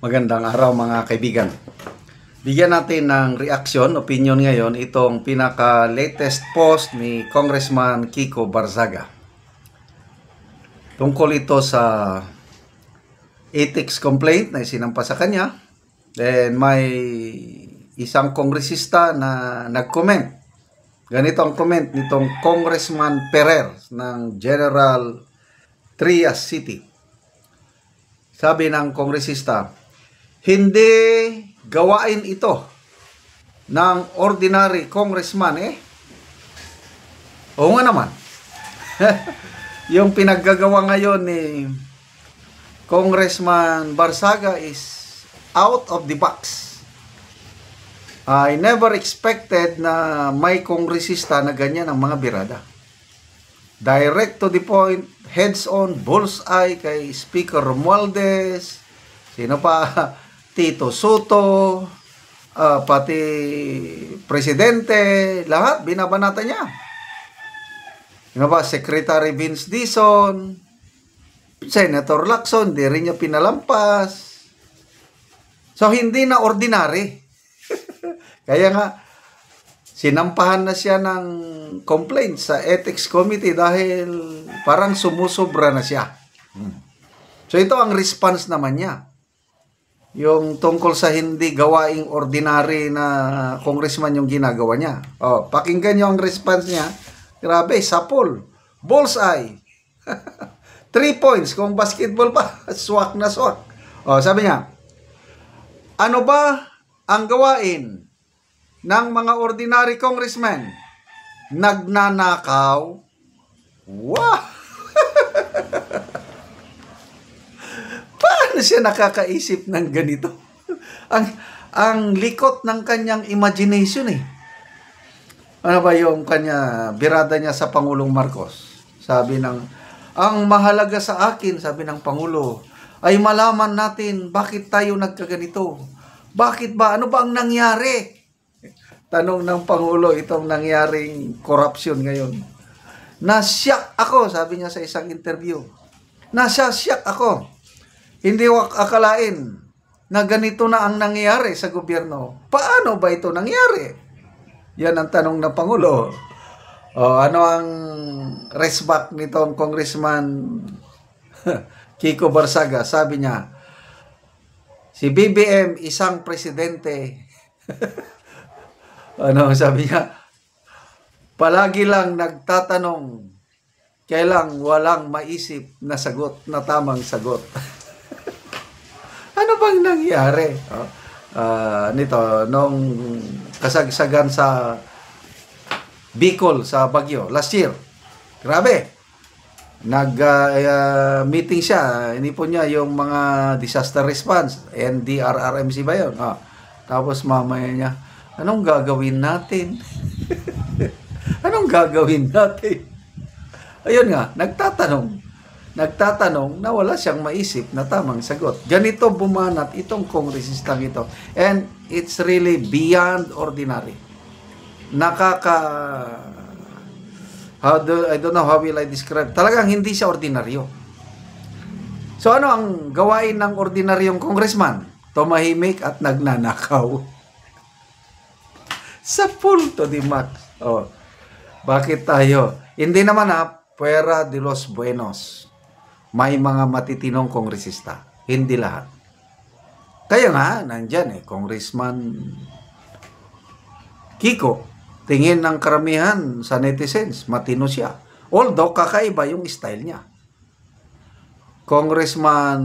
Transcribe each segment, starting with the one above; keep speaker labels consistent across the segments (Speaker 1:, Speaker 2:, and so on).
Speaker 1: Magandang araw mga kaibigan. Bigyan natin ng reaction, opinion ngayon itong pinaka-latest post ni Congressman Kiko Barzaga. Tungkol ito sa ethics complaint na isinampa sa kanya. Then may isang kongresista na nag-comment. Ganito ang comment nitong Congressman Ferrer ng General Trias City. Sabi ng kongresista, hindi gawain ito ng ordinary congressman Oo nga naman. Yung pinaggagawa ngayon ni Congressman Barzaga is out of the box. I never expected na may kongresista na ganyan ang mga birada. Direct to the point, heads-on, bullseye kay Speaker Romualdez, sino pa, Tito Soto, pati Presidente, lahat binabanata niya. Sino pa, Secretary Vince Dizon, Senator Lacson, di rin niya pinalampas. So, hindi na ordinary. Kaya nga, sinampahan na siya ng complaint sa Ethics Committee dahil parang sumusobra na siya. So, ito ang response naman niya. Yung tungkol sa hindi gawaing ordinary na congressman yung ginagawa niya. Pakinggan niyo ang response niya. Grabe, sapol. Bullseye. 3 points. Kung basketball pa, swak na swak. Sabi niya, ano ba ang gawain ng mga ordinary congressmen? Nagnanakaw? Wow! Paano siya nakakaisip ng ganito? ang likot ng kanyang imagination Ano ba yung birada niya sa Pangulong Marcos? Sabi ang mahalaga sa akin, sabi ng Pangulo, ay malaman natin bakit tayo nagkaganito. Bakit ba? Ano ba ang nangyari? Tanong ng Pangulo itong nangyaring corruption ngayon. Nasyak ako, sabi niya sa isang interview. Nasyak ako. Hindi ko akalain na ganito na ang nangyayari sa gobyerno. Paano ba ito nangyari? Yan ang tanong ng Pangulo. Ano ang resback nitong Congressman Kiko Barzaga? Sabi niya, si BBM isang presidente. Sabi niya? Palagi lang nagtatanong, kailang walang maisip na sagot, na tamang sagot. Ano bang nangyari? Nito, nung kasagsagan sa Bicol, sa Baguio, last year. Grabe. Nag-meeting siya. Inipon niya yung mga disaster response. NDRRMC ba yun? Tapos mamaya niya, anong gagawin natin? Anong gagawin natin? Ayun nga, nagtatanong na wala siyang maisip na tamang sagot. Ganito bumanat itong kongresistang ito. And it's really beyond ordinary. I don't know how will I describe. Talagang hindi siya ordinaryo. So ano ang gawain ng ordinaryong congressman? Tumahimik at nagnanakaw. Sa full to the max. Bakit tayo? Hindi naman Fuera de los buenos. May mga matitinong kongresista. Hindi lahat. Kaya nga, nandyan Congressman Kiko. Tingin ng karamihan sa netizens, matino siya. Although, kakaiba yung style niya. Congressman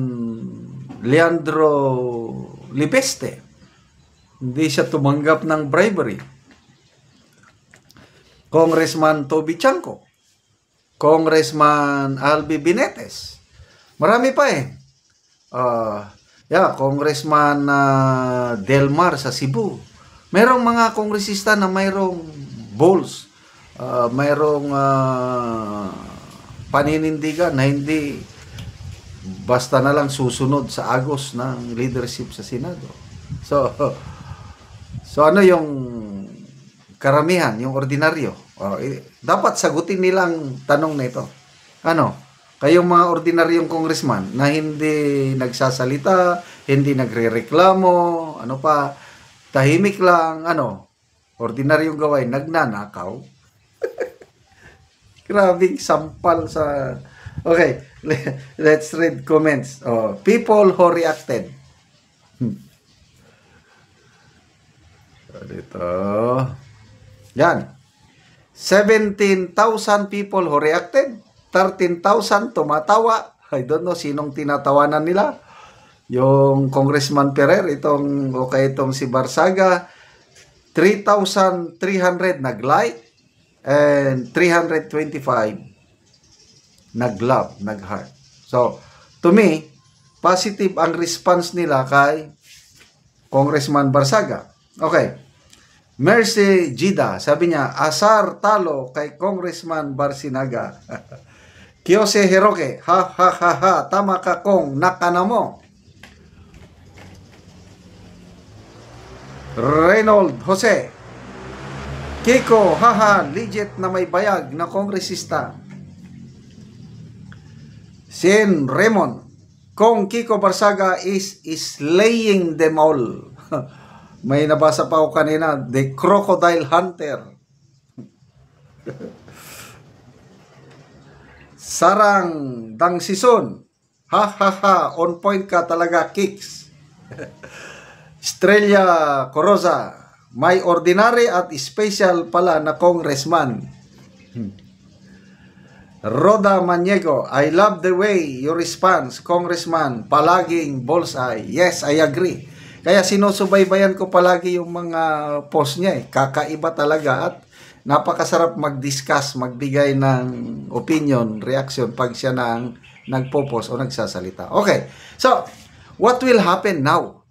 Speaker 1: Leandro Libeste. Hindi siya tumanggap ng bribery. Congressman Toby Chanco. Congressman Albi Binetes. Marami pa Congressman Delmar sa Cebu. Merong mga kongresista na mayroong balls, mayroong paninindigan na hindi basta na lang susunod sa agos ng leadership sa Senado. So ano yung karamihan, yung ordinaryo? Dapat sagutin nilang tanong na ito. Kayong mga ordinaryong congressman na hindi nagsasalita, hindi nagrereklamo, ano pa, tahimik lang, ordinaryong gawain, nagnanakaw. Grabing sampal sa... Okay, let's read comments. People who reacted. Dito. Yan. 17,000 people who reacted. 13,000 tumatawa. I don't know sinong tinatawanan nila. Yung Congressman Ferrer, itong si Barsaga. 3,300 nag-like. And 325 nag-love, nag-heart. So, to me, positive ang response nila kay Congressman Barsaga. Okay. Mercy Gida, sabi niya, asar talo kay Congressman Barcinaga. Kiyose Hiroke, ha ha ha ha, tama ka kong nakana mo. Reynold Jose, Kiko, haha, legit na may bayag na kongresista. Sin Raymond, Kong Kiko Barsaga is slaying them all. May nabasa pa ako kanina, The Crocodile Hunter. Sarang Dang Sison, ha ha ha, on point ka talaga, kicks. Estrella Coroza, may ordinary at special pala na congressman. Roda Maniego, I love the way you respond, Congressman, palaging bullseye. Yes, I agree. Kaya sinusubaybayan ko palagi yung mga post niya. Kakaiba talaga at napakasarap mag-discuss, magbigay ng opinion, reaction pag siya nang nagpo-post o nagsasalita. Okay, so what will happen now?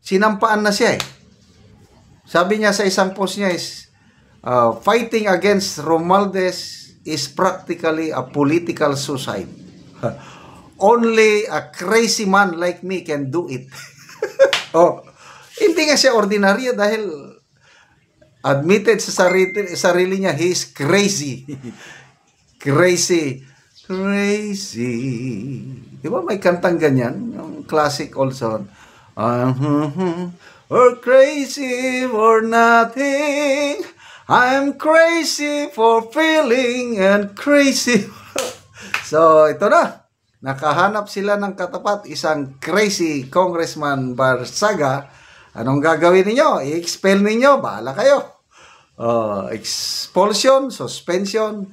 Speaker 1: Sinampaan na siya eh. Sabi niya sa isang post niya is, fighting against Romualdez is practically a political suicide. Only a crazy man like me can do it. Hindi nga siya ordinaryo dahil admitted sa sarili niya, he is crazy. Crazy. Diba may kantang ganyan? Yung classic also. Or crazy for nothing. I'm crazy for feeling and crazy. So, ito na. Nakahanap sila ng katapat, isang crazy Congressman Barsaga. Anong gagawin ninyo? I-expel ninyo, bahala kayo. Expulsion, suspension.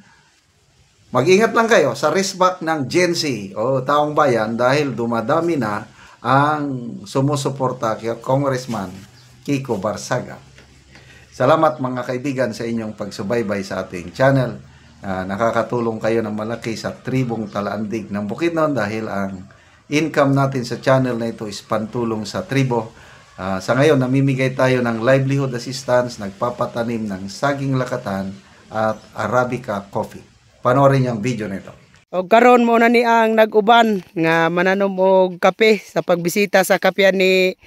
Speaker 1: Mag-ingat lang kayo sa wristback ng Gen Z o taong bayan dahil dumadami na ang sumusuporta kay Congressman Kiko Barsaga. Salamat mga kaibigan sa inyong pagsubaybay sa ating channel. Nakakatulong kayo ng malaki sa tribong Talaandig ng Bukidnon dahil ang income natin sa channel na ito is pantulong sa tribo. Sa ngayon, namimigay tayo ng livelihood assistance, nagpapatanim ng saging lakatan at Arabica coffee. Panoorin niyo ang video nito.
Speaker 2: O karon mo na ni ang nag-uban nga mananom og kape sa pagbisita sa kapehan ni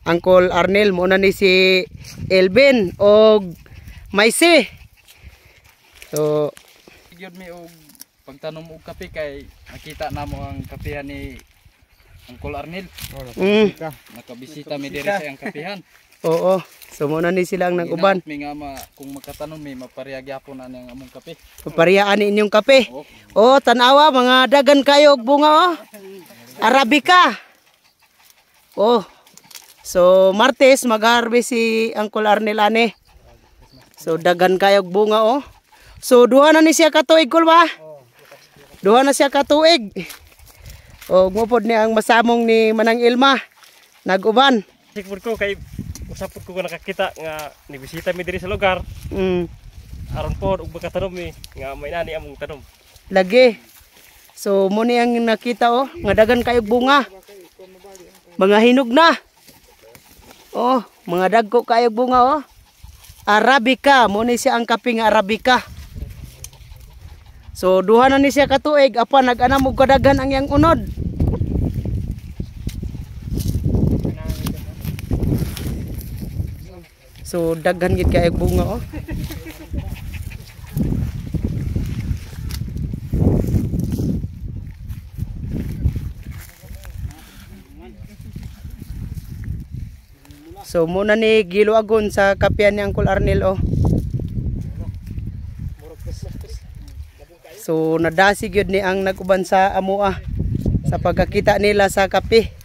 Speaker 2: Uncle Arnel. Mo na ni si Elvin og Maise. So
Speaker 3: gyud mi og pagtanom og kape kay nakita namo ang kapehan ni Uncle Arnel. Nakabisita mi diri sa iyang kapehan.
Speaker 2: Oo. So mo na ni sila ang nag-uban.
Speaker 3: Mi nga kung magkatanom mi mapareha gyapon na ang among kape.
Speaker 2: Papariyaan ni inyong kape. Oh, tanawa mga dagan kayo og bunga oh. Arabica. Oh. So Martes mag-harvest si Uncle Arnel ane. So dagan kayo og bunga oh. So duha na ni siya katuig kul ba? Duha na siya katuig. O mupod ni ang masamong ni Manang Ilma nag-uban.
Speaker 4: Sikpud ko kay usapod ko nakakita nga nibisita mi diri sa lugar. Aron pod og magkatanom mi nga may nani among tanom.
Speaker 2: Lagi. So mo ni ang nakita oh, nga dagan kayo bunga. Mga hinog na. Oh, mga dagko kayo bunga oh. Arabica, mo ni siya ang kape nga Arabica. So duha na ni siya katuig apan nag-anam og kadagan ang iyang unod. So daghan gid kay bunga oh. So muna ni giluagon sa kapihan ni Uncle Arnel oh. So nadasig yun ni ang naguban sa amua sa pagkakita nila sa kape.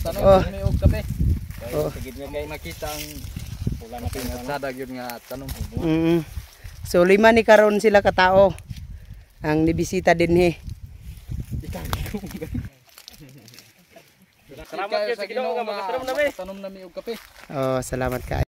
Speaker 3: Tanong
Speaker 2: Oh.
Speaker 3: kami og kape.
Speaker 2: Oh.
Speaker 3: Sige nga kay nakita ang wala na pinasada gyud nga tanong.
Speaker 2: So 5 ni karon sila katao ang nibisita dinhi.
Speaker 4: Salamat kayo sa Ginoo nga magtanom nami.
Speaker 3: Tanom nami og kape.
Speaker 2: Oh, salamat kayo.